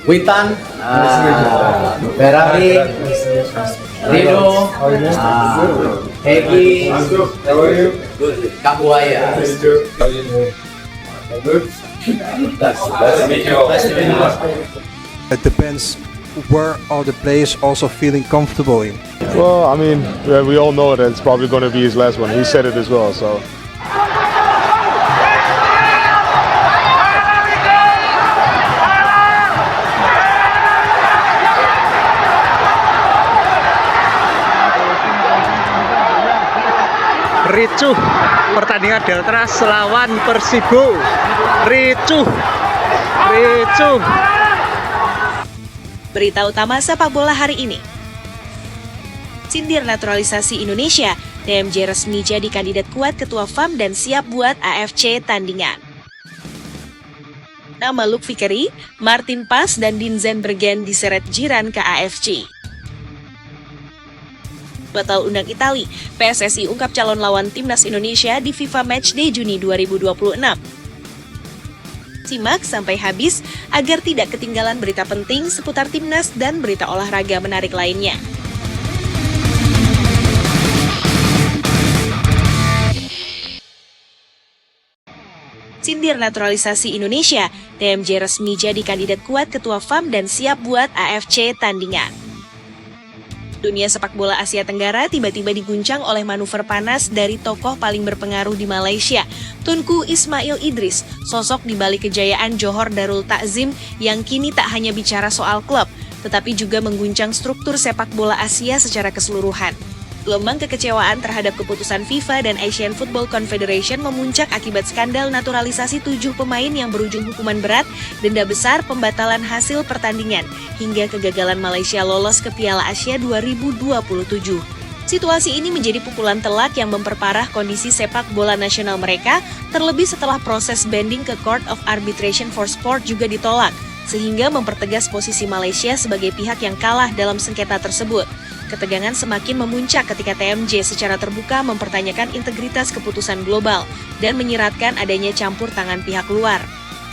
Witan, Ferrari, Rido, Egi, Kabuaya. It depends where are the players also feeling comfortable in. Well, I mean, yeah, we all know that it's probably going to be his last one. He said it as well, so. Ricuh pertandingan Deltras lawan Persibo. Ricuh. Berita utama sepak bola hari ini. Sindir naturalisasi Indonesia, TMJ resmi jadi kandidat kuat ketua FAM dan siap buat AFC tandingan. Nama Luc Vickery, Martin Pas, dan Dinzen Bergen diseret jiran ke AFC. Batal undang Itali, PSSI ungkap calon lawan timnas Indonesia di FIFA Matchday Juni 2026. Simak sampai habis agar tidak ketinggalan berita penting seputar timnas dan berita olahraga menarik lainnya. Sindir naturalisasi Indonesia, TMJ resmi jadi kandidat kuat ketua FAM dan siap buat AFC tandingan. Dunia sepak bola Asia Tenggara tiba-tiba diguncang oleh manuver panas dari tokoh paling berpengaruh di Malaysia, Tunku Ismail Idris, sosok di balik kejayaan Johor Darul Takzim yang kini tak hanya bicara soal klub, tetapi juga mengguncang struktur sepak bola Asia secara keseluruhan. Gelombang kekecewaan terhadap keputusan FIFA dan Asian Football Confederation memuncak akibat skandal naturalisasi 7 pemain yang berujung hukuman berat, denda besar, pembatalan hasil pertandingan, hingga kegagalan Malaysia lolos ke Piala Asia 2027. Situasi ini menjadi pukulan telak yang memperparah kondisi sepak bola nasional mereka, terlebih setelah proses banding ke Court of Arbitration for Sport juga ditolak, sehingga mempertegas posisi Malaysia sebagai pihak yang kalah dalam sengketa tersebut. Ketegangan semakin memuncak ketika TMJ secara terbuka mempertanyakan integritas keputusan global dan menyiratkan adanya campur tangan pihak luar.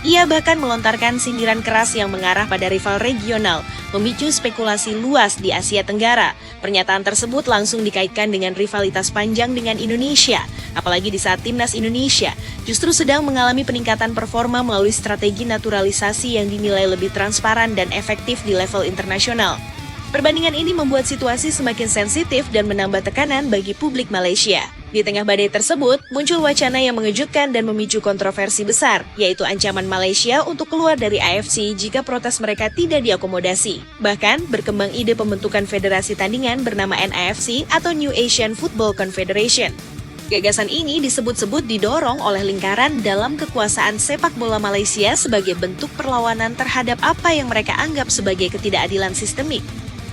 Ia bahkan melontarkan sindiran keras yang mengarah pada rival regional, memicu spekulasi luas di Asia Tenggara. Pernyataan tersebut langsung dikaitkan dengan rivalitas panjang dengan Indonesia, apalagi di saat timnas Indonesia justru sedang mengalami peningkatan performa melalui strategi naturalisasi yang dinilai lebih transparan dan efektif di level internasional. Perbandingan ini membuat situasi semakin sensitif dan menambah tekanan bagi publik Malaysia. Di tengah badai tersebut, muncul wacana yang mengejutkan dan memicu kontroversi besar, yaitu ancaman Malaysia untuk keluar dari AFC jika protes mereka tidak diakomodasi. Bahkan, berkembang ide pembentukan federasi tandingan bernama NAFC atau New Asian Football Confederation. Gagasan ini disebut-sebut didorong oleh lingkaran dalam kekuasaan sepak bola Malaysia sebagai bentuk perlawanan terhadap apa yang mereka anggap sebagai ketidakadilan sistemik.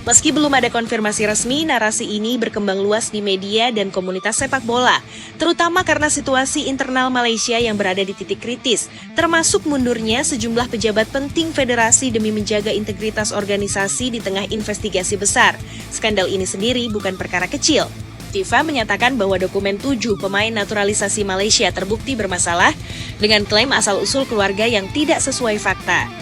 Meski belum ada konfirmasi resmi, narasi ini berkembang luas di media dan komunitas sepak bola, terutama karena situasi internal Malaysia yang berada di titik kritis, termasuk mundurnya sejumlah pejabat penting federasi demi menjaga integritas organisasi di tengah investigasi besar. Skandal ini sendiri bukan perkara kecil. FIFA menyatakan bahwa dokumen 7 pemain naturalisasi Malaysia terbukti bermasalah dengan klaim asal-usul keluarga yang tidak sesuai fakta.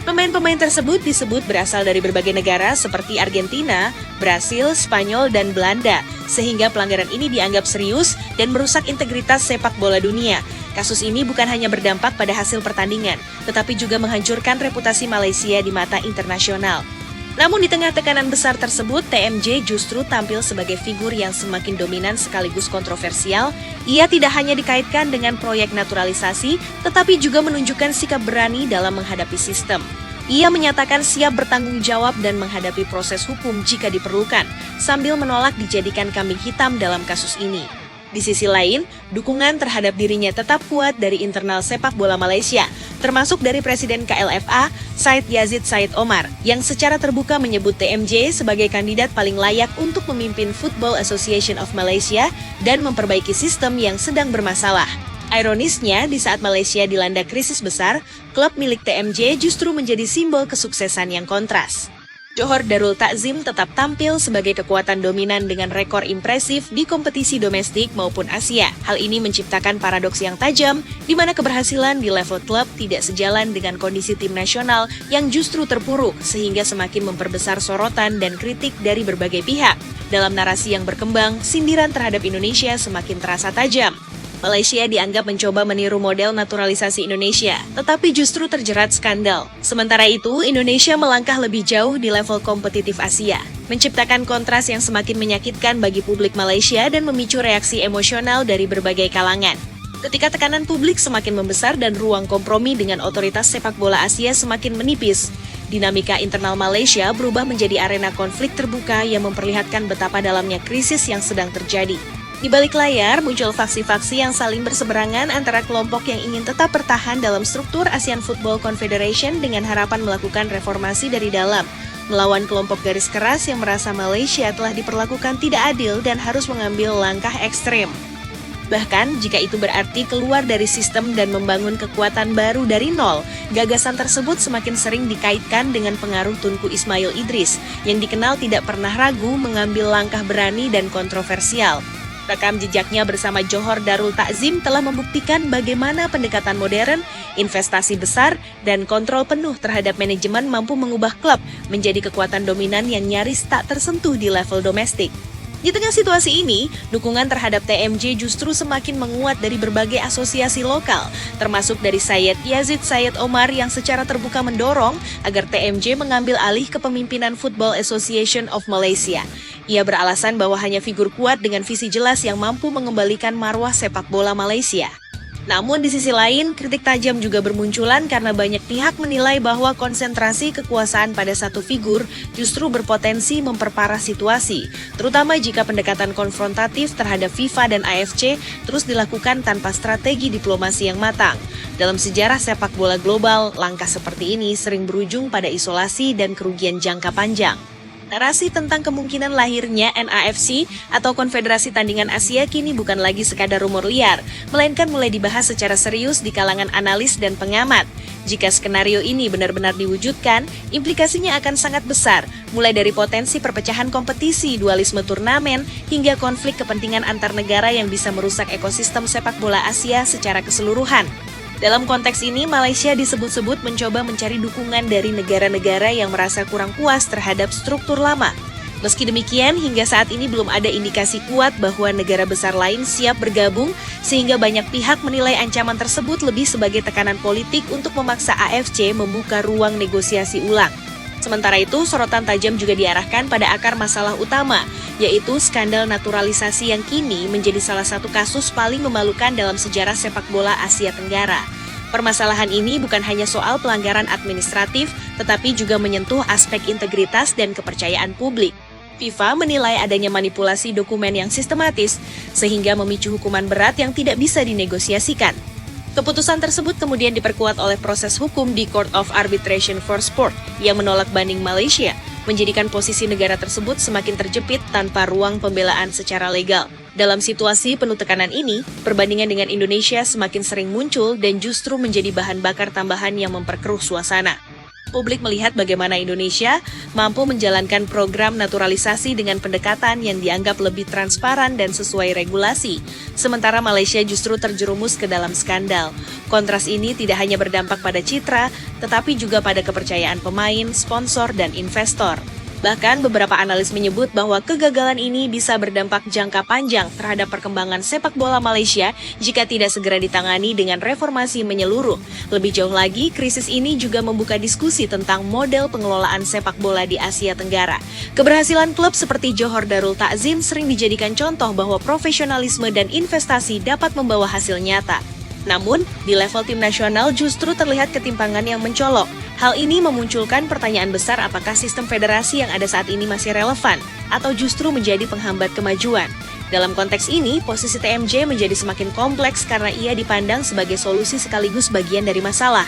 Pemain-pemain tersebut disebut berasal dari berbagai negara seperti Argentina, Brasil, Spanyol, dan Belanda, sehingga pelanggaran ini dianggap serius dan merusak integritas sepak bola dunia. Kasus ini bukan hanya berdampak pada hasil pertandingan, tetapi juga menghancurkan reputasi Malaysia di mata internasional. Namun di tengah tekanan besar tersebut, TMJ justru tampil sebagai figur yang semakin dominan sekaligus kontroversial. Ia tidak hanya dikaitkan dengan proyek naturalisasi, tetapi juga menunjukkan sikap berani dalam menghadapi sistem. Ia menyatakan siap bertanggung jawab dan menghadapi proses hukum jika diperlukan, sambil menolak dijadikan kambing hitam dalam kasus ini. Di sisi lain, dukungan terhadap dirinya tetap kuat dari internal sepak bola Malaysia, termasuk dari Presiden KLFA, Said Yazid Said Omar, yang secara terbuka menyebut TMJ sebagai kandidat paling layak untuk memimpin Football Association of Malaysia dan memperbaiki sistem yang sedang bermasalah. Ironisnya, di saat Malaysia dilanda krisis besar, klub milik TMJ justru menjadi simbol kesuksesan yang kontras. Johor Darul Takzim tetap tampil sebagai kekuatan dominan dengan rekor impresif di kompetisi domestik maupun Asia. Hal ini menciptakan paradoks yang tajam, di mana keberhasilan di level klub tidak sejalan dengan kondisi tim nasional yang justru terpuruk, sehingga semakin memperbesar sorotan dan kritik dari berbagai pihak. Dalam narasi yang berkembang, sindiran terhadap Indonesia semakin terasa tajam. Malaysia dianggap mencoba meniru model naturalisasi Indonesia, tetapi justru terjerat skandal. Sementara itu, Indonesia melangkah lebih jauh di level kompetitif Asia, menciptakan kontras yang semakin menyakitkan bagi publik Malaysia dan memicu reaksi emosional dari berbagai kalangan. Ketika tekanan publik semakin membesar dan ruang kompromi dengan otoritas sepak bola Asia semakin menipis, dinamika internal Malaysia berubah menjadi arena konflik terbuka yang memperlihatkan betapa dalamnya krisis yang sedang terjadi. Di balik layar, muncul faksi-faksi yang saling berseberangan antara kelompok yang ingin tetap bertahan dalam struktur ASEAN Football Confederation dengan harapan melakukan reformasi dari dalam, melawan kelompok garis keras yang merasa Malaysia telah diperlakukan tidak adil dan harus mengambil langkah ekstrem. Bahkan, jika itu berarti keluar dari sistem dan membangun kekuatan baru dari nol, gagasan tersebut semakin sering dikaitkan dengan pengaruh Tunku Ismail Idris, yang dikenal tidak pernah ragu mengambil langkah berani dan kontroversial. Rekam jejaknya bersama Johor Darul Takzim telah membuktikan bagaimana pendekatan modern, investasi besar, dan kontrol penuh terhadap manajemen mampu mengubah klub menjadi kekuatan dominan yang nyaris tak tersentuh di level domestik. Di tengah situasi ini, dukungan terhadap TMJ justru semakin menguat dari berbagai asosiasi lokal, termasuk dari Syed Yazid Syed Omar yang secara terbuka mendorong agar TMJ mengambil alih kepemimpinan Football Association of Malaysia. Ia beralasan bahwa hanya figur kuat dengan visi jelas yang mampu mengembalikan marwah sepak bola Malaysia. Namun di sisi lain, kritik tajam juga bermunculan karena banyak pihak menilai bahwa konsentrasi kekuasaan pada satu figur justru berpotensi memperparah situasi, terutama jika pendekatan konfrontatif terhadap FIFA dan AFC terus dilakukan tanpa strategi diplomasi yang matang. Dalam sejarah sepak bola global, langkah seperti ini sering berujung pada isolasi dan kerugian jangka panjang. Narasi tentang kemungkinan lahirnya NAFC atau Konfederasi Tandingan Asia kini bukan lagi sekadar rumor liar, melainkan mulai dibahas secara serius di kalangan analis dan pengamat. Jika skenario ini benar-benar diwujudkan, implikasinya akan sangat besar, mulai dari potensi perpecahan kompetisi, dualisme turnamen, hingga konflik kepentingan antar negara yang bisa merusak ekosistem sepak bola Asia secara keseluruhan. Dalam konteks ini, Malaysia disebut-sebut mencoba mencari dukungan dari negara-negara yang merasa kurang puas terhadap struktur lama. Meski demikian, hingga saat ini belum ada indikasi kuat bahwa negara besar lain siap bergabung, sehingga banyak pihak menilai ancaman tersebut lebih sebagai tekanan politik untuk memaksa AFC membuka ruang negosiasi ulang. Sementara itu, sorotan tajam juga diarahkan pada akar masalah utama, yaitu skandal naturalisasi yang kini menjadi salah satu kasus paling memalukan dalam sejarah sepak bola Asia Tenggara. Permasalahan ini bukan hanya soal pelanggaran administratif, tetapi juga menyentuh aspek integritas dan kepercayaan publik. FIFA menilai adanya manipulasi dokumen yang sistematis, sehingga memicu hukuman berat yang tidak bisa dinegosiasikan. Keputusan tersebut kemudian diperkuat oleh proses hukum di Court of Arbitration for Sport yang menolak banding Malaysia, menjadikan posisi negara tersebut semakin terjepit tanpa ruang pembelaan secara legal. Dalam situasi penuh tekanan ini, perbandingan dengan Indonesia semakin sering muncul dan justru menjadi bahan bakar tambahan yang memperkeruh suasana. Publik melihat bagaimana Indonesia mampu menjalankan program naturalisasi dengan pendekatan yang dianggap lebih transparan dan sesuai regulasi, sementara Malaysia justru terjerumus ke dalam skandal. Kontras ini tidak hanya berdampak pada citra, tetapi juga pada kepercayaan pemain, sponsor, dan investor. Bahkan beberapa analis menyebut bahwa kegagalan ini bisa berdampak jangka panjang terhadap perkembangan sepak bola Malaysia jika tidak segera ditangani dengan reformasi menyeluruh. Lebih jauh lagi, krisis ini juga membuka diskusi tentang model pengelolaan sepak bola di Asia Tenggara. Keberhasilan klub seperti Johor Darul Takzim sering dijadikan contoh bahwa profesionalisme dan investasi dapat membawa hasil nyata. Namun, di level tim nasional justru terlihat ketimpangan yang mencolok. Hal ini memunculkan pertanyaan besar apakah sistem federasi yang ada saat ini masih relevan atau justru menjadi penghambat kemajuan. Dalam konteks ini, posisi TMJ menjadi semakin kompleks karena ia dipandang sebagai solusi sekaligus bagian dari masalah.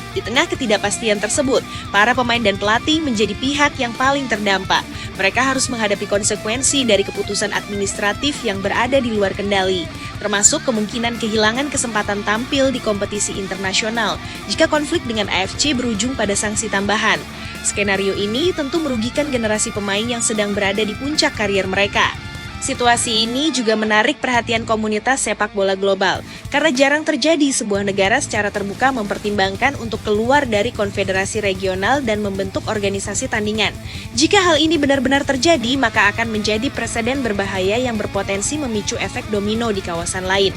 Di tengah ketidakpastian tersebut, para pemain dan pelatih menjadi pihak yang paling terdampak. Mereka harus menghadapi konsekuensi dari keputusan administratif yang berada di luar kendali, termasuk kemungkinan kehilangan kesempatan tampil di kompetisi internasional jika konflik dengan AFC berujung pada sanksi tambahan. Skenario ini tentu merugikan generasi pemain yang sedang berada di puncak karier mereka. Situasi ini juga menarik perhatian komunitas sepak bola global, karena jarang terjadi sebuah negara secara terbuka mempertimbangkan untuk keluar dari konfederasi regional dan membentuk organisasi tandingan. Jika hal ini benar-benar terjadi, maka akan menjadi preseden berbahaya yang berpotensi memicu efek domino di kawasan lain.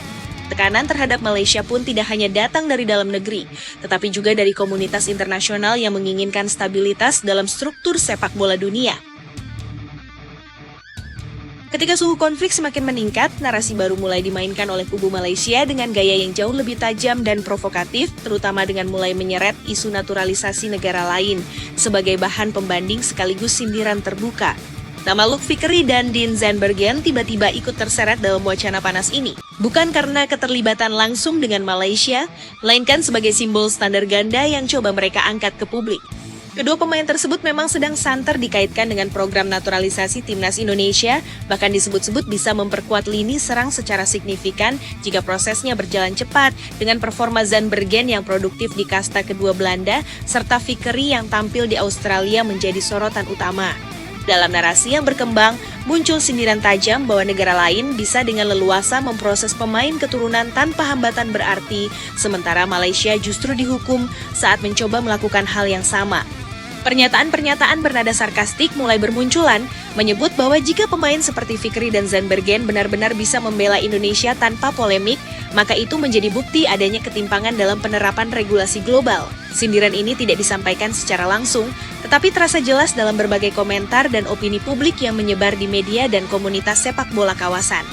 Tekanan terhadap Malaysia pun tidak hanya datang dari dalam negeri, tetapi juga dari komunitas internasional yang menginginkan stabilitas dalam struktur sepak bola dunia. Ketika suhu konflik semakin meningkat, narasi baru mulai dimainkan oleh kubu Malaysia dengan gaya yang jauh lebih tajam dan provokatif, terutama dengan mulai menyeret isu naturalisasi negara lain sebagai bahan pembanding sekaligus sindiran terbuka. Nama Luc Vickery dan Dean Zandbergen tiba-tiba ikut terseret dalam wacana panas ini. Bukan karena keterlibatan langsung dengan Malaysia, melainkan sebagai simbol standar ganda yang coba mereka angkat ke publik. Kedua pemain tersebut memang sedang santer dikaitkan dengan program naturalisasi timnas Indonesia, bahkan disebut-sebut bisa memperkuat lini serang secara signifikan jika prosesnya berjalan cepat, dengan performa Zandbergen yang produktif di kasta kedua Belanda, serta Vickery yang tampil di Australia menjadi sorotan utama. Dalam narasi yang berkembang, muncul sindiran tajam bahwa negara lain bisa dengan leluasa memproses pemain keturunan tanpa hambatan berarti, sementara Malaysia justru dihukum saat mencoba melakukan hal yang sama. Pernyataan-pernyataan bernada sarkastik mulai bermunculan, menyebut bahwa jika pemain seperti Vickery dan Zandbergen benar-benar bisa membela Indonesia tanpa polemik, maka itu menjadi bukti adanya ketimpangan dalam penerapan regulasi global. Sindiran ini tidak disampaikan secara langsung, tetapi terasa jelas dalam berbagai komentar dan opini publik yang menyebar di media dan komunitas sepak bola kawasan.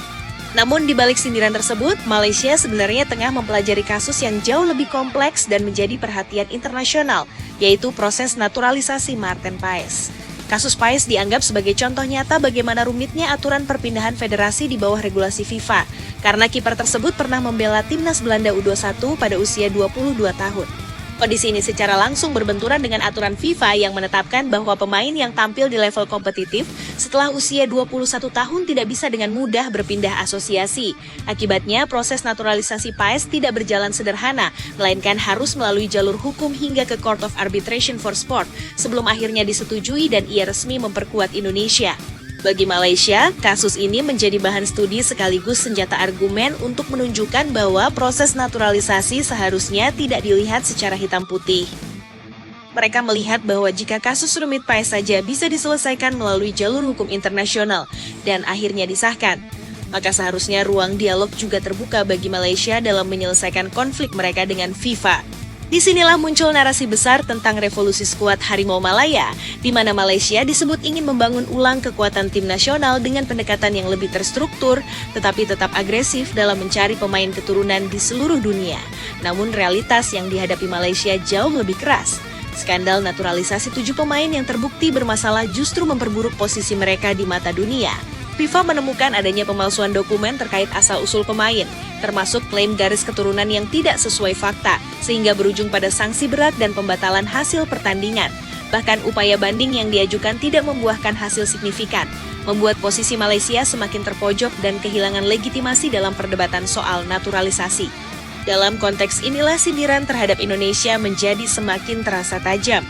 Namun di balik sindiran tersebut, Malaysia sebenarnya tengah mempelajari kasus yang jauh lebih kompleks dan menjadi perhatian internasional, yaitu proses naturalisasi Maarten Paes. Kasus Paes dianggap sebagai contoh nyata bagaimana rumitnya aturan perpindahan federasi di bawah regulasi FIFA, karena kiper tersebut pernah membela timnas Belanda U21 pada usia 22 tahun. Kondisi ini secara langsung berbenturan dengan aturan FIFA yang menetapkan bahwa pemain yang tampil di level kompetitif setelah usia 21 tahun tidak bisa dengan mudah berpindah asosiasi. Akibatnya, proses naturalisasi Paes tidak berjalan sederhana, melainkan harus melalui jalur hukum hingga ke Court of Arbitration for Sport sebelum akhirnya disetujui dan ia resmi memperkuat Indonesia. Bagi Malaysia, kasus ini menjadi bahan studi sekaligus senjata argumen untuk menunjukkan bahwa proses naturalisasi seharusnya tidak dilihat secara hitam putih. Mereka melihat bahwa jika kasus rumit Paes saja bisa diselesaikan melalui jalur hukum internasional dan akhirnya disahkan, maka seharusnya ruang dialog juga terbuka bagi Malaysia dalam menyelesaikan konflik mereka dengan FIFA. Disinilah muncul narasi besar tentang revolusi skuad Harimau Malaya, di mana Malaysia disebut ingin membangun ulang kekuatan tim nasional dengan pendekatan yang lebih terstruktur, tetapi tetap agresif dalam mencari pemain keturunan di seluruh dunia. Namun realitas yang dihadapi Malaysia jauh lebih keras. Skandal naturalisasi 7 pemain yang terbukti bermasalah justru memperburuk posisi mereka di mata dunia. FIFA menemukan adanya pemalsuan dokumen terkait asal-usul pemain, termasuk klaim garis keturunan yang tidak sesuai fakta, sehingga berujung pada sanksi berat dan pembatalan hasil pertandingan. Bahkan upaya banding yang diajukan tidak membuahkan hasil signifikan, membuat posisi Malaysia semakin terpojok dan kehilangan legitimasi dalam perdebatan soal naturalisasi. Dalam konteks inilah sindiran terhadap Indonesia menjadi semakin terasa tajam.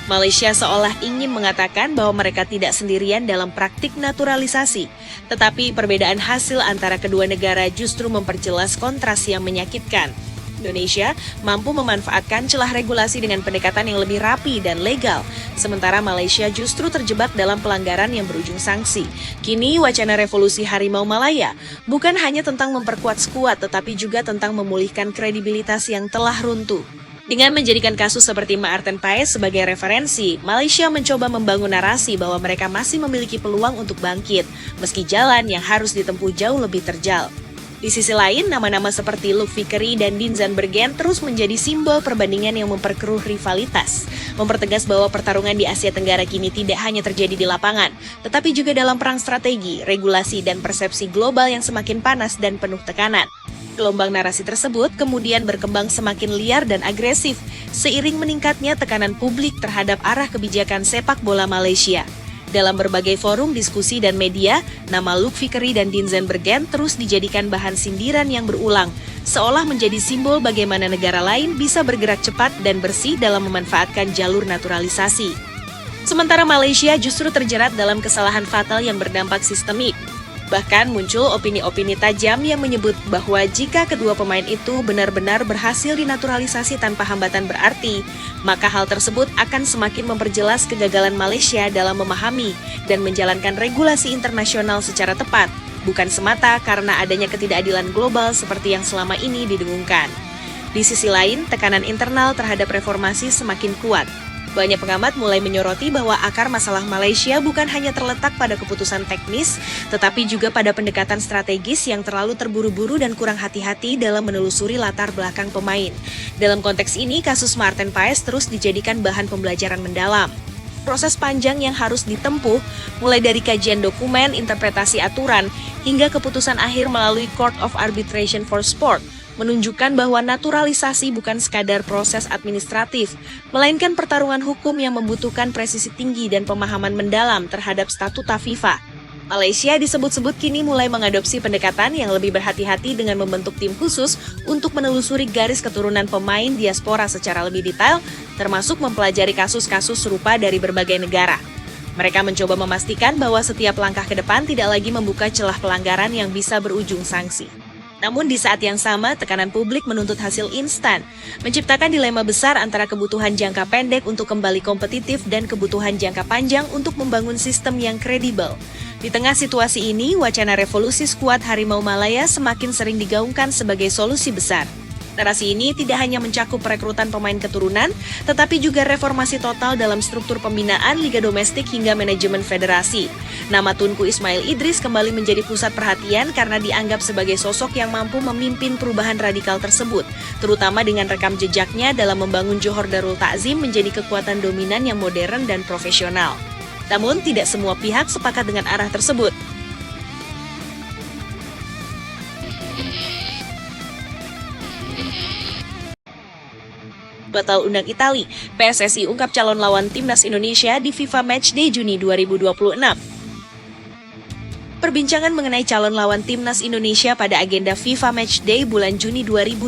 Malaysia seolah ingin mengatakan bahwa mereka tidak sendirian dalam praktik naturalisasi, tetapi perbedaan hasil antara kedua negara justru memperjelas kontras yang menyakitkan. Indonesia mampu memanfaatkan celah regulasi dengan pendekatan yang lebih rapi dan legal, sementara Malaysia justru terjebak dalam pelanggaran yang berujung sanksi. Kini wacana revolusi Harimau Malaya bukan hanya tentang memperkuat skuad, tetapi juga tentang memulihkan kredibilitas yang telah runtuh. Dengan menjadikan kasus seperti Maarten Paes sebagai referensi, Malaysia mencoba membangun narasi bahwa mereka masih memiliki peluang untuk bangkit, meski jalan yang harus ditempuh jauh lebih terjal. Di sisi lain, nama-nama seperti Luc Vickery dan Dean Zandbergen terus menjadi simbol perbandingan yang memperkeruh rivalitas. mempertegas bahwa pertarungan di Asia Tenggara kini tidak hanya terjadi di lapangan, tetapi juga dalam perang strategi, regulasi, dan persepsi global yang semakin panas dan penuh tekanan. Gelombang narasi tersebut kemudian berkembang semakin liar dan agresif, seiring meningkatnya tekanan publik terhadap arah kebijakan sepak bola Malaysia. Dalam berbagai forum diskusi dan media, nama Luke Vickery dan Dinzen Bergen terus dijadikan bahan sindiran yang berulang, seolah menjadi simbol bagaimana negara lain bisa bergerak cepat dan bersih dalam memanfaatkan jalur naturalisasi. Sementara Malaysia justru terjerat dalam kesalahan fatal yang berdampak sistemik. Bahkan muncul opini-opini tajam yang menyebut bahwa jika kedua pemain itu benar-benar berhasil dinaturalisasi tanpa hambatan berarti, maka hal tersebut akan semakin memperjelas kegagalan Malaysia dalam memahami dan menjalankan regulasi internasional secara tepat, bukan semata karena adanya ketidakadilan global seperti yang selama ini didengungkan. Di sisi lain, tekanan internal terhadap reformasi semakin kuat. Banyak pengamat mulai menyoroti bahwa akar masalah Malaysia bukan hanya terletak pada keputusan teknis, tetapi juga pada pendekatan strategis yang terlalu terburu-buru dan kurang hati-hati dalam menelusuri latar belakang pemain. Dalam konteks ini, kasus Maarten Paes terus dijadikan bahan pembelajaran mendalam. Proses panjang yang harus ditempuh, mulai dari kajian dokumen, interpretasi aturan, hingga keputusan akhir melalui Court of Arbitration for Sport, menunjukkan bahwa naturalisasi bukan sekadar proses administratif, melainkan pertarungan hukum yang membutuhkan presisi tinggi dan pemahaman mendalam terhadap statuta FIFA. Malaysia disebut-sebut kini mulai mengadopsi pendekatan yang lebih berhati-hati dengan membentuk tim khusus untuk menelusuri garis keturunan pemain diaspora secara lebih detail, termasuk mempelajari kasus-kasus serupa dari berbagai negara. Mereka mencoba memastikan bahwa setiap langkah ke depan tidak lagi membuka celah pelanggaran yang bisa berujung sanksi. Namun di saat yang sama, tekanan publik menuntut hasil instan, menciptakan dilema besar antara kebutuhan jangka pendek untuk kembali kompetitif dan kebutuhan jangka panjang untuk membangun sistem yang kredibel. Di tengah situasi ini, wacana revolusi skuad Harimau Malaya semakin sering digaungkan sebagai solusi besar. Narasi ini tidak hanya mencakup perekrutan pemain keturunan, tetapi juga reformasi total dalam struktur pembinaan liga domestik hingga manajemen federasi. Nama Tunku Ismail Idris kembali menjadi pusat perhatian karena dianggap sebagai sosok yang mampu memimpin perubahan radikal tersebut, terutama dengan rekam jejaknya dalam membangun Johor Darul Ta'zim menjadi kekuatan dominan yang modern dan profesional. Namun tidak semua pihak sepakat dengan arah tersebut. Batal undang Itali, PSSI ungkap calon lawan timnas Indonesia di FIFA Matchday Juni 2026. Perbincangan mengenai calon lawan timnas Indonesia pada agenda FIFA Matchday bulan Juni 2026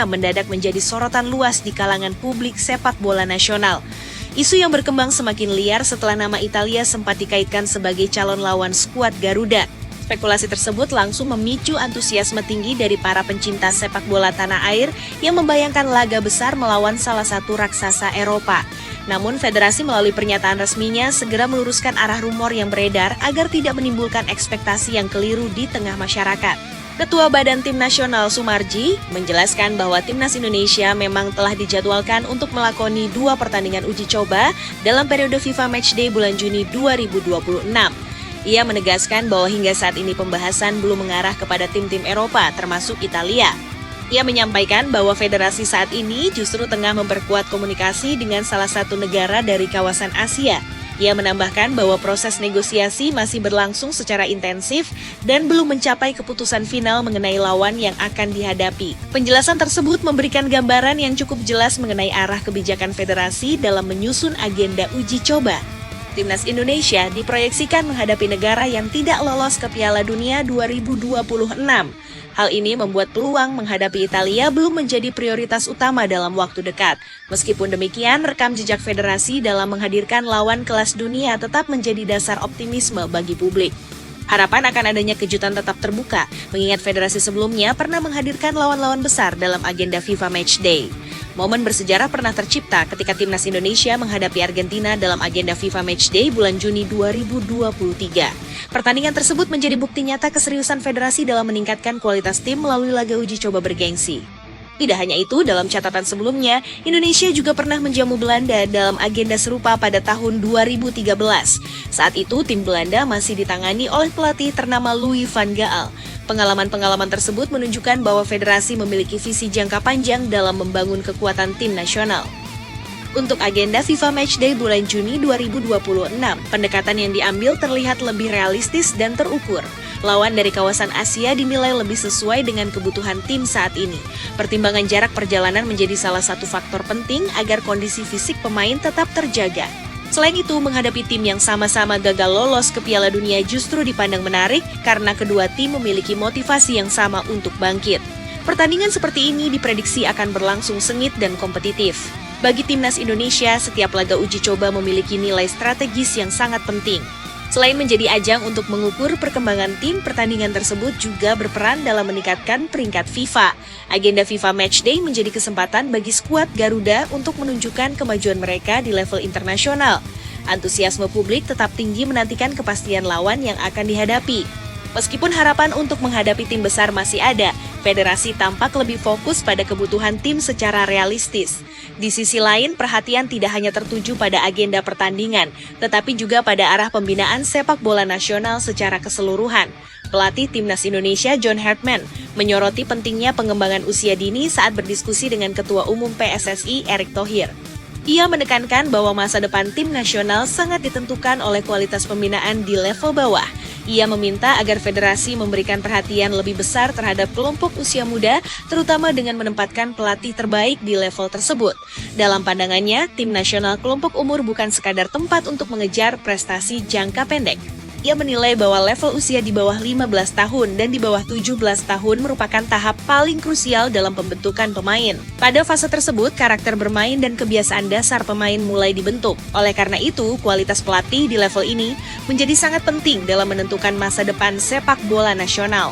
mendadak menjadi sorotan luas di kalangan publik sepak bola nasional. Isu yang berkembang semakin liar setelah nama Italia sempat dikaitkan sebagai calon lawan skuad Garuda. Spekulasi tersebut langsung memicu antusiasme tinggi dari para pencinta sepak bola tanah air yang membayangkan laga besar melawan salah satu raksasa Eropa. Namun federasi melalui pernyataan resminya segera meluruskan arah rumor yang beredar agar tidak menimbulkan ekspektasi yang keliru di tengah masyarakat. Ketua Badan Tim Nasional Sumarji menjelaskan bahwa timnas Indonesia memang telah dijadwalkan untuk melakoni 2 pertandingan uji coba dalam periode FIFA Matchday bulan Juni 2026. Ia menegaskan bahwa hingga saat ini pembahasan belum mengarah kepada tim-tim Eropa, termasuk Italia. Ia menyampaikan bahwa federasi saat ini justru tengah memperkuat komunikasi dengan salah satu negara dari kawasan Asia. Ia menambahkan bahwa proses negosiasi masih berlangsung secara intensif dan belum mencapai keputusan final mengenai lawan yang akan dihadapi. Penjelasan tersebut memberikan gambaran yang cukup jelas mengenai arah kebijakan federasi dalam menyusun agenda uji coba. Timnas Indonesia diproyeksikan menghadapi negara yang tidak lolos ke Piala Dunia 2026. Hal ini membuat peluang menghadapi Italia belum menjadi prioritas utama dalam waktu dekat. Meskipun demikian, rekam jejak federasi dalam menghadirkan lawan kelas dunia tetap menjadi dasar optimisme bagi publik. Harapan akan adanya kejutan tetap terbuka, mengingat federasi sebelumnya pernah menghadirkan lawan-lawan besar dalam agenda FIFA Matchday. Momen bersejarah pernah tercipta ketika timnas Indonesia menghadapi Argentina dalam agenda FIFA Matchday bulan Juni 2023. Pertandingan tersebut menjadi bukti nyata keseriusan federasi dalam meningkatkan kualitas tim melalui laga uji coba bergengsi. Tidak hanya itu, dalam catatan sebelumnya, Indonesia juga pernah menjamu Belanda dalam agenda serupa pada tahun 2013. Saat itu, tim Belanda masih ditangani oleh pelatih ternama Louis van Gaal. Pengalaman-pengalaman tersebut menunjukkan bahwa federasi memiliki visi jangka panjang dalam membangun kekuatan tim nasional. Untuk agenda FIFA Matchday bulan Juni 2026, pendekatan yang diambil terlihat lebih realistis dan terukur. Lawan dari kawasan Asia dinilai lebih sesuai dengan kebutuhan tim saat ini. Pertimbangan jarak perjalanan menjadi salah satu faktor penting agar kondisi fisik pemain tetap terjaga. Selain itu, menghadapi tim yang sama-sama gagal lolos ke Piala Dunia justru dipandang menarik karena kedua tim memiliki motivasi yang sama untuk bangkit. Pertandingan seperti ini diprediksi akan berlangsung sengit dan kompetitif. Bagi timnas Indonesia, setiap laga uji coba memiliki nilai strategis yang sangat penting. Selain menjadi ajang untuk mengukur perkembangan tim, pertandingan tersebut juga berperan dalam meningkatkan peringkat FIFA. Agenda FIFA Matchday menjadi kesempatan bagi skuad Garuda untuk menunjukkan kemajuan mereka di level internasional. Antusiasme publik tetap tinggi menantikan kepastian lawan yang akan dihadapi. Meskipun harapan untuk menghadapi tim besar masih ada, federasi tampak lebih fokus pada kebutuhan tim secara realistis. Di sisi lain, perhatian tidak hanya tertuju pada agenda pertandingan, tetapi juga pada arah pembinaan sepak bola nasional secara keseluruhan. Pelatih Timnas Indonesia John Hartman menyoroti pentingnya pengembangan usia dini saat berdiskusi dengan Ketua Umum PSSI Erick Thohir. Ia menekankan bahwa masa depan tim nasional sangat ditentukan oleh kualitas pembinaan di level bawah. Ia meminta agar federasi memberikan perhatian lebih besar terhadap kelompok usia muda, terutama dengan menempatkan pelatih terbaik di level tersebut. Dalam pandangannya, tim nasional kelompok umur bukan sekadar tempat untuk mengejar prestasi jangka pendek. Ia menilai bahwa level usia di bawah 15 tahun dan di bawah 17 tahun merupakan tahap paling krusial dalam pembentukan pemain. Pada fase tersebut, karakter bermain dan kebiasaan dasar pemain mulai dibentuk. Oleh karena itu, kualitas pelatih di level ini menjadi sangat penting dalam menentukan masa depan sepak bola nasional.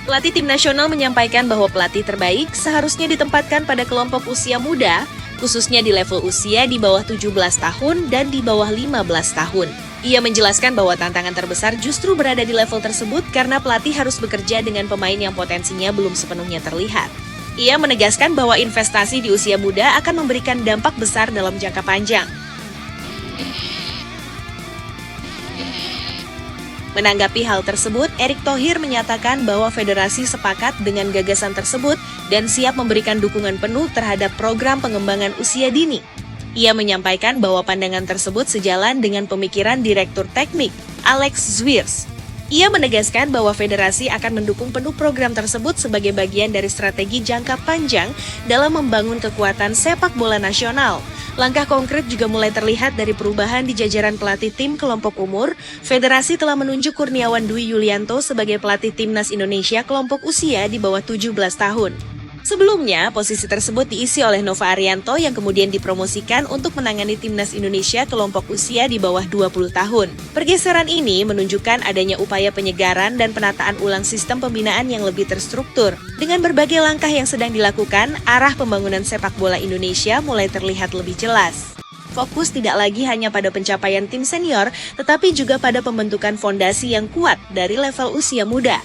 Pelatih tim nasional menyampaikan bahwa pelatih terbaik seharusnya ditempatkan pada kelompok usia muda, khususnya di level usia di bawah 17 tahun dan di bawah 15 tahun. Ia menjelaskan bahwa tantangan terbesar justru berada di level tersebut karena pelatih harus bekerja dengan pemain yang potensinya belum sepenuhnya terlihat. Ia menegaskan bahwa investasi di usia muda akan memberikan dampak besar dalam jangka panjang. Menanggapi hal tersebut, Erick Thohir menyatakan bahwa federasi sepakat dengan gagasan tersebut dan siap memberikan dukungan penuh terhadap program pengembangan usia dini. Ia menyampaikan bahwa pandangan tersebut sejalan dengan pemikiran Direktur Teknik, Alex Zwiers. Ia menegaskan bahwa federasi akan mendukung penuh program tersebut sebagai bagian dari strategi jangka panjang dalam membangun kekuatan sepak bola nasional. Langkah konkret juga mulai terlihat dari perubahan di jajaran pelatih tim kelompok umur. Federasi telah menunjuk Kurniawan Dwi Yulianto sebagai pelatih timnas Indonesia kelompok usia di bawah 17 tahun. Sebelumnya, posisi tersebut diisi oleh Nova Arianto yang kemudian dipromosikan untuk menangani timnas Indonesia kelompok usia di bawah 20 tahun. Pergeseran ini menunjukkan adanya upaya penyegaran dan penataan ulang sistem pembinaan yang lebih terstruktur. Dengan berbagai langkah yang sedang dilakukan, arah pembangunan sepak bola Indonesia mulai terlihat lebih jelas. Fokus tidak lagi hanya pada pencapaian tim senior, tetapi juga pada pembentukan fondasi yang kuat dari level usia muda.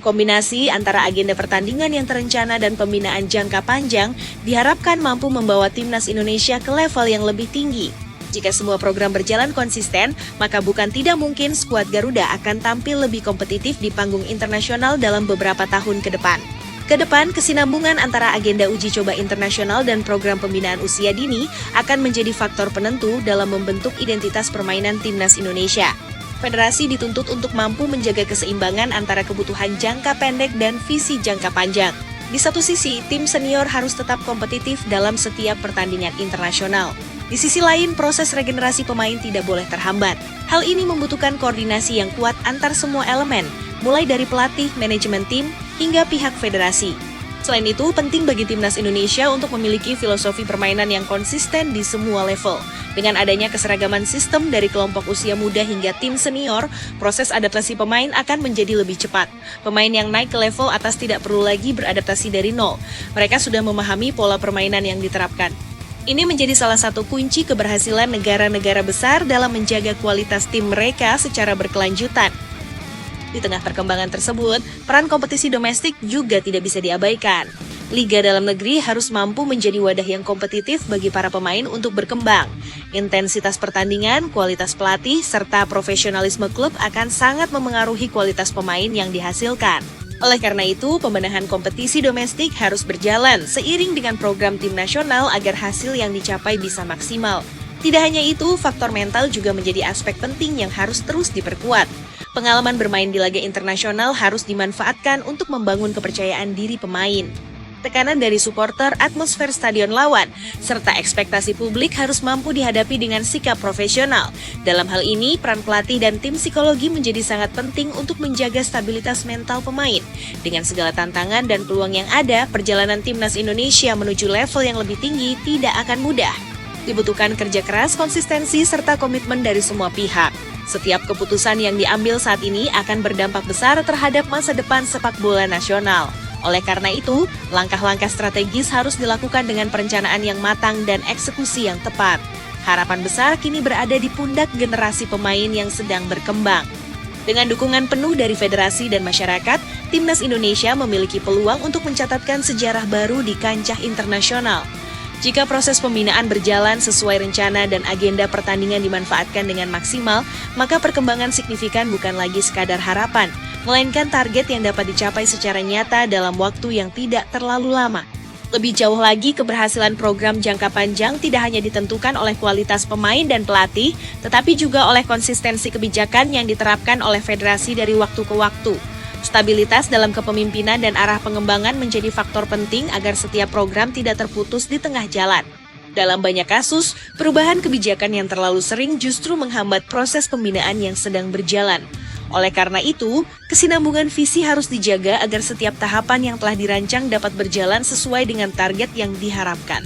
Kombinasi antara agenda pertandingan yang terencana dan pembinaan jangka panjang diharapkan mampu membawa timnas Indonesia ke level yang lebih tinggi. Jika semua program berjalan konsisten, maka bukan tidak mungkin skuad Garuda akan tampil lebih kompetitif di panggung internasional dalam beberapa tahun ke depan. Kedepan, kesinambungan antara agenda uji coba internasional dan program pembinaan usia dini akan menjadi faktor penentu dalam membentuk identitas permainan timnas Indonesia. Federasi dituntut untuk mampu menjaga keseimbangan antara kebutuhan jangka pendek dan visi jangka panjang. Di satu sisi, tim senior harus tetap kompetitif dalam setiap pertandingan internasional. Di sisi lain, proses regenerasi pemain tidak boleh terhambat. Hal ini membutuhkan koordinasi yang kuat antar semua elemen, mulai dari pelatih, manajemen tim, hingga pihak federasi. Selain itu, penting bagi timnas Indonesia untuk memiliki filosofi permainan yang konsisten di semua level. Dengan adanya keseragaman sistem dari kelompok usia muda hingga tim senior, proses adaptasi pemain akan menjadi lebih cepat. Pemain yang naik ke level atas tidak perlu lagi beradaptasi dari nol. Mereka sudah memahami pola permainan yang diterapkan. Ini menjadi salah satu kunci keberhasilan negara-negara besar dalam menjaga kualitas tim mereka secara berkelanjutan. Di tengah perkembangan tersebut, peran kompetisi domestik juga tidak bisa diabaikan. Liga dalam negeri harus mampu menjadi wadah yang kompetitif bagi para pemain untuk berkembang. Intensitas pertandingan, kualitas pelatih, serta profesionalisme klub akan sangat memengaruhi kualitas pemain yang dihasilkan. Oleh karena itu, pembenahan kompetisi domestik harus berjalan seiring dengan program tim nasional agar hasil yang dicapai bisa maksimal. Tidak hanya itu, faktor mental juga menjadi aspek penting yang harus terus diperkuat. Pengalaman bermain di laga internasional harus dimanfaatkan untuk membangun kepercayaan diri pemain. Tekanan dari supporter, atmosfer stadion lawan, serta ekspektasi publik harus mampu dihadapi dengan sikap profesional. Dalam hal ini, peran pelatih dan tim psikologi menjadi sangat penting untuk menjaga stabilitas mental pemain. Dengan segala tantangan dan peluang yang ada, perjalanan timnas Indonesia menuju level yang lebih tinggi tidak akan mudah. Dibutuhkan kerja keras, konsistensi, serta komitmen dari semua pihak. Setiap keputusan yang diambil saat ini akan berdampak besar terhadap masa depan sepak bola nasional. Oleh karena itu, langkah-langkah strategis harus dilakukan dengan perencanaan yang matang dan eksekusi yang tepat. Harapan besar kini berada di pundak generasi pemain yang sedang berkembang. Dengan dukungan penuh dari federasi dan masyarakat, timnas Indonesia memiliki peluang untuk mencatatkan sejarah baru di kancah internasional. Jika proses pembinaan berjalan sesuai rencana dan agenda pertandingan dimanfaatkan dengan maksimal, maka perkembangan signifikan bukan lagi sekadar harapan, melainkan target yang dapat dicapai secara nyata dalam waktu yang tidak terlalu lama. Lebih jauh lagi, keberhasilan program jangka panjang tidak hanya ditentukan oleh kualitas pemain dan pelatih, tetapi juga oleh konsistensi kebijakan yang diterapkan oleh federasi dari waktu ke waktu. Stabilitas dalam kepemimpinan dan arah pengembangan menjadi faktor penting agar setiap program tidak terputus di tengah jalan. Dalam banyak kasus, perubahan kebijakan yang terlalu sering justru menghambat proses pembinaan yang sedang berjalan. Oleh karena itu, kesinambungan visi harus dijaga agar setiap tahapan yang telah dirancang dapat berjalan sesuai dengan target yang diharapkan.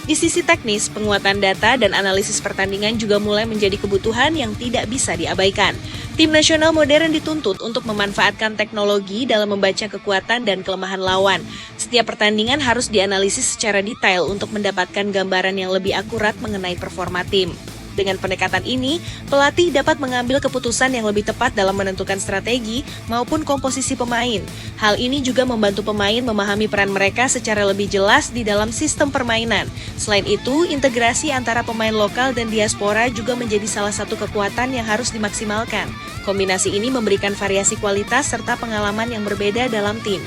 Di sisi teknis, penguatan data dan analisis pertandingan juga mulai menjadi kebutuhan yang tidak bisa diabaikan. Tim nasional modern dituntut untuk memanfaatkan teknologi dalam membaca kekuatan dan kelemahan lawan. Setiap pertandingan harus dianalisis secara detail untuk mendapatkan gambaran yang lebih akurat mengenai performa tim. Dengan pendekatan ini, pelatih dapat mengambil keputusan yang lebih tepat dalam menentukan strategi maupun komposisi pemain. Hal ini juga membantu pemain memahami peran mereka secara lebih jelas di dalam sistem permainan. Selain itu, integrasi antara pemain lokal dan diaspora juga menjadi salah satu kekuatan yang harus dimaksimalkan. Kombinasi ini memberikan variasi kualitas serta pengalaman yang berbeda dalam tim.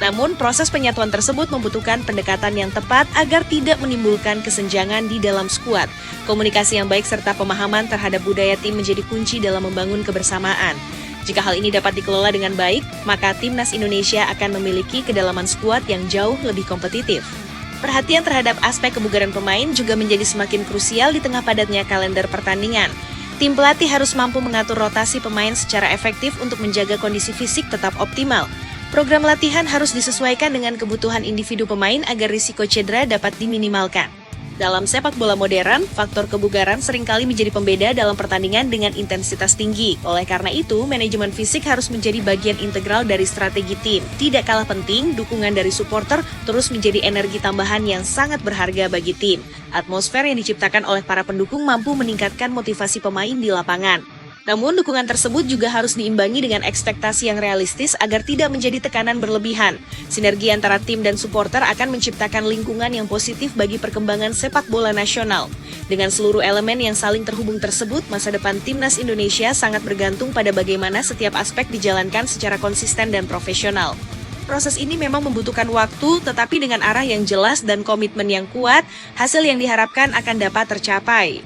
Namun, proses penyatuan tersebut membutuhkan pendekatan yang tepat agar tidak menimbulkan kesenjangan di dalam skuad. Komunikasi yang baik serta pemahaman terhadap budaya tim menjadi kunci dalam membangun kebersamaan. Jika hal ini dapat dikelola dengan baik, maka timnas Indonesia akan memiliki kedalaman skuad yang jauh lebih kompetitif. Perhatian terhadap aspek kebugaran pemain juga menjadi semakin krusial di tengah padatnya kalender pertandingan. Tim pelatih harus mampu mengatur rotasi pemain secara efektif untuk menjaga kondisi fisik tetap optimal. Program latihan harus disesuaikan dengan kebutuhan individu pemain agar risiko cedera dapat diminimalkan. Dalam sepak bola modern, faktor kebugaran seringkali menjadi pembeda dalam pertandingan dengan intensitas tinggi. Oleh karena itu, manajemen fisik harus menjadi bagian integral dari strategi tim. Tidak kalah penting, dukungan dari supporter terus menjadi energi tambahan yang sangat berharga bagi tim. Atmosfer yang diciptakan oleh para pendukung mampu meningkatkan motivasi pemain di lapangan. Namun, dukungan tersebut juga harus diimbangi dengan ekspektasi yang realistis agar tidak menjadi tekanan berlebihan. Sinergi antara tim dan supporter akan menciptakan lingkungan yang positif bagi perkembangan sepak bola nasional. Dengan seluruh elemen yang saling terhubung tersebut, masa depan timnas Indonesia sangat bergantung pada bagaimana setiap aspek dijalankan secara konsisten dan profesional. Proses ini memang membutuhkan waktu, tetapi dengan arah yang jelas dan komitmen yang kuat, hasil yang diharapkan akan dapat tercapai.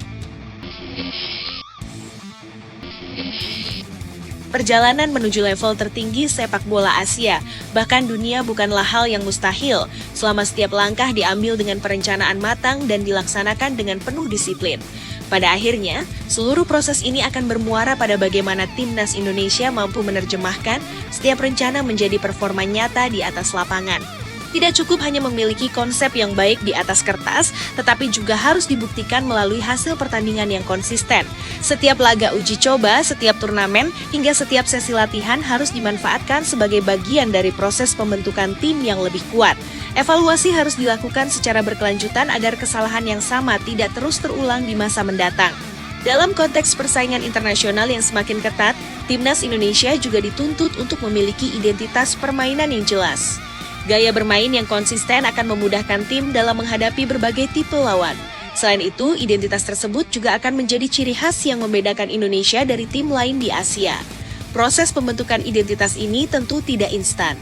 Perjalanan menuju level tertinggi sepak bola Asia, bahkan dunia bukanlah hal yang mustahil, selama setiap langkah diambil dengan perencanaan matang dan dilaksanakan dengan penuh disiplin. Pada akhirnya, seluruh proses ini akan bermuara pada bagaimana timnas Indonesia mampu menerjemahkan setiap rencana menjadi performa nyata di atas lapangan. Tidak cukup hanya memiliki konsep yang baik di atas kertas, tetapi juga harus dibuktikan melalui hasil pertandingan yang konsisten. Setiap laga uji coba, setiap turnamen, hingga setiap sesi latihan harus dimanfaatkan sebagai bagian dari proses pembentukan tim yang lebih kuat. Evaluasi harus dilakukan secara berkelanjutan agar kesalahan yang sama tidak terus terulang di masa mendatang. Dalam konteks persaingan internasional yang semakin ketat, timnas Indonesia juga dituntut untuk memiliki identitas permainan yang jelas. Gaya bermain yang konsisten akan memudahkan tim dalam menghadapi berbagai tipe lawan. Selain itu, identitas tersebut juga akan menjadi ciri khas yang membedakan Indonesia dari tim lain di Asia. Proses pembentukan identitas ini tentu tidak instan.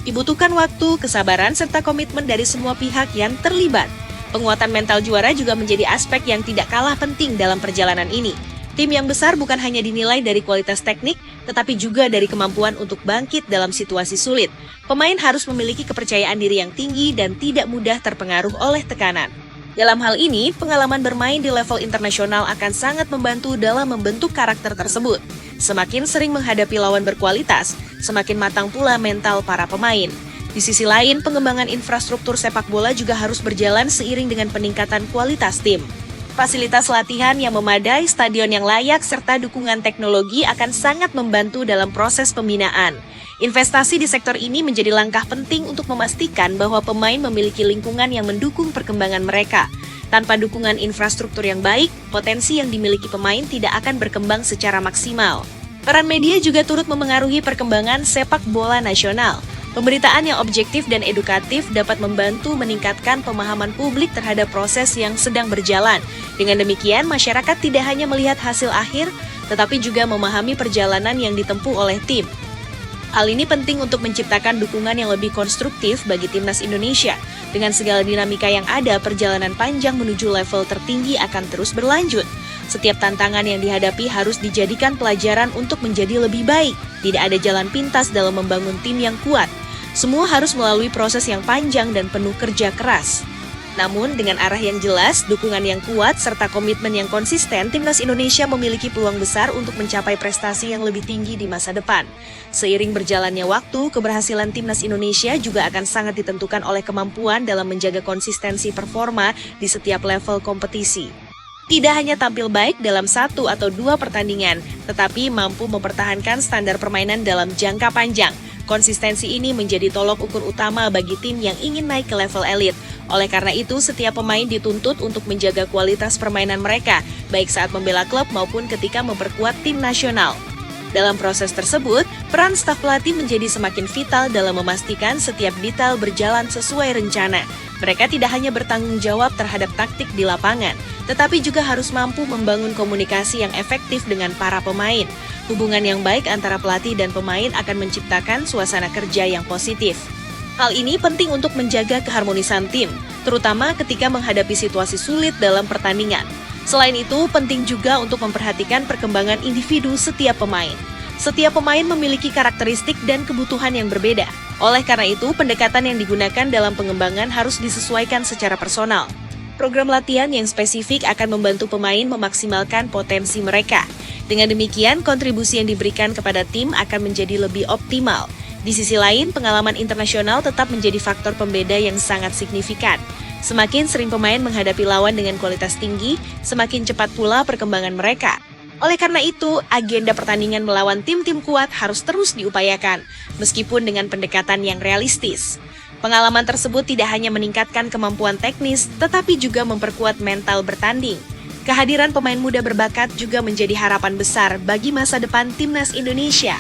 Dibutuhkan waktu, kesabaran, serta komitmen dari semua pihak yang terlibat. Penguatan mental juara juga menjadi aspek yang tidak kalah penting dalam perjalanan ini. Tim yang besar bukan hanya dinilai dari kualitas teknik, tetapi juga dari kemampuan untuk bangkit dalam situasi sulit. Pemain harus memiliki kepercayaan diri yang tinggi dan tidak mudah terpengaruh oleh tekanan. Dalam hal ini, pengalaman bermain di level internasional akan sangat membantu dalam membentuk karakter tersebut. Semakin sering menghadapi lawan berkualitas, semakin matang pula mental para pemain. Di sisi lain, pengembangan infrastruktur sepak bola juga harus berjalan seiring dengan peningkatan kualitas tim. Fasilitas latihan yang memadai, stadion yang layak, serta dukungan teknologi akan sangat membantu dalam proses pembinaan. Investasi di sektor ini menjadi langkah penting untuk memastikan bahwa pemain memiliki lingkungan yang mendukung perkembangan mereka. Tanpa dukungan infrastruktur yang baik, potensi yang dimiliki pemain tidak akan berkembang secara maksimal. Peran media juga turut memengaruhi perkembangan sepak bola nasional. Pemberitaan yang objektif dan edukatif dapat membantu meningkatkan pemahaman publik terhadap proses yang sedang berjalan. Dengan demikian, masyarakat tidak hanya melihat hasil akhir, tetapi juga memahami perjalanan yang ditempuh oleh tim. Hal ini penting untuk menciptakan dukungan yang lebih konstruktif bagi timnas Indonesia. Dengan segala dinamika yang ada, perjalanan panjang menuju level tertinggi akan terus berlanjut. Setiap tantangan yang dihadapi harus dijadikan pelajaran untuk menjadi lebih baik. Tidak ada jalan pintas dalam membangun tim yang kuat. Semua harus melalui proses yang panjang dan penuh kerja keras. Namun, dengan arah yang jelas, dukungan yang kuat, serta komitmen yang konsisten, timnas Indonesia memiliki peluang besar untuk mencapai prestasi yang lebih tinggi di masa depan. Seiring berjalannya waktu, keberhasilan timnas Indonesia juga akan sangat ditentukan oleh kemampuan dalam menjaga konsistensi performa di setiap level kompetisi. Tidak hanya tampil baik dalam 1 atau 2 pertandingan, tetapi mampu mempertahankan standar permainan dalam jangka panjang. Konsistensi ini menjadi tolok ukur utama bagi tim yang ingin naik ke level elit. Oleh karena itu, setiap pemain dituntut untuk menjaga kualitas permainan mereka, baik saat membela klub maupun ketika memperkuat tim nasional. Dalam proses tersebut, peran staf pelatih menjadi semakin vital dalam memastikan setiap detail berjalan sesuai rencana. Mereka tidak hanya bertanggung jawab terhadap taktik di lapangan, tetapi juga harus mampu membangun komunikasi yang efektif dengan para pemain. Hubungan yang baik antara pelatih dan pemain akan menciptakan suasana kerja yang positif. Hal ini penting untuk menjaga keharmonisan tim, terutama ketika menghadapi situasi sulit dalam pertandingan. Selain itu, penting juga untuk memperhatikan perkembangan individu setiap pemain. Setiap pemain memiliki karakteristik dan kebutuhan yang berbeda. Oleh karena itu, pendekatan yang digunakan dalam pengembangan harus disesuaikan secara personal. Program latihan yang spesifik akan membantu pemain memaksimalkan potensi mereka. Dengan demikian, kontribusi yang diberikan kepada tim akan menjadi lebih optimal. Di sisi lain, pengalaman internasional tetap menjadi faktor pembeda yang sangat signifikan. Semakin sering pemain menghadapi lawan dengan kualitas tinggi, semakin cepat pula perkembangan mereka. Oleh karena itu, agenda pertandingan melawan tim-tim kuat harus terus diupayakan, meskipun dengan pendekatan yang realistis. Pengalaman tersebut tidak hanya meningkatkan kemampuan teknis, tetapi juga memperkuat mental bertanding. Kehadiran pemain muda berbakat juga menjadi harapan besar bagi masa depan timnas Indonesia.